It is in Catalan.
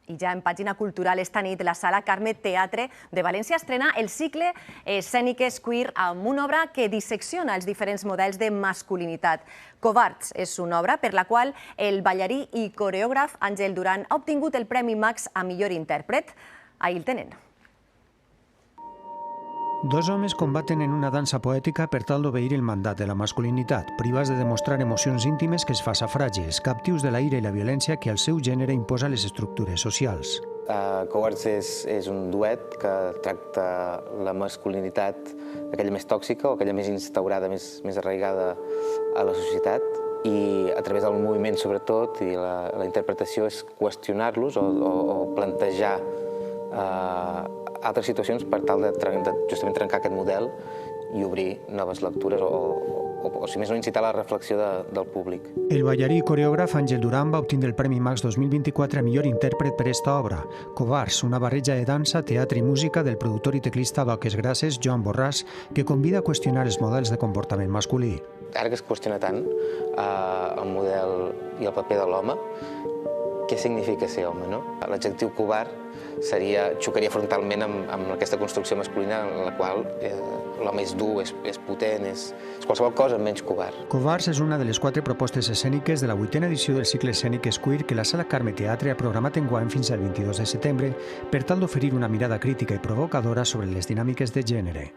I ja en pàgina cultural esta nit, la Sala Carme Teatre de València estrena el cicle Escèniques Queer amb una obra que dissecciona els diferents models de masculinitat. Covards és una obra per la qual el ballarí i coreògraf Àngel Duran ha obtingut el Premi Max a millor intèrpret. Ahí el tenen. Dos homes combaten en una dansa poètica per tal d'obeir el mandat de la masculinitat, privats de demostrar emocions íntimes que es fa safrages, captius de la ira i la violència que el seu gènere imposa a les estructures socials. Cowards és un duet que tracta la masculinitat, aquella més tòxica o aquella més instaurada, més arraigada a la societat, i a través del moviment, sobretot, i la interpretació és qüestionar-los o plantejar altres situacions per tal de justament trencar aquest model i obrir noves lectures o si més no, incitar la reflexió del públic. El ballarí i coreògraf Àngel Duran va obtindre el Premi Max 2024 a millor intèrpret per esta obra. Covards, una barreja de dansa, teatre i música del productor i teclista d'Oques Grasses, Joan Borràs, que convida a qüestionar els models de comportament masculí. Ara que es qüestiona tant el model i el paper de l'home, què significa ser home, no? L'adjectiu covard xocaria frontalment amb aquesta construcció masculina en la qual l'home és dur, és potent, és qualsevol cosa menys covard. Covards és una de les 4 propostes escèniques de la 8a edició del cicle Escèniques Queer que la Sala Carme Teatre ha programat enguany fins al 22 de setembre per tal d'oferir una mirada crítica i provocadora sobre les dinàmiques de gènere.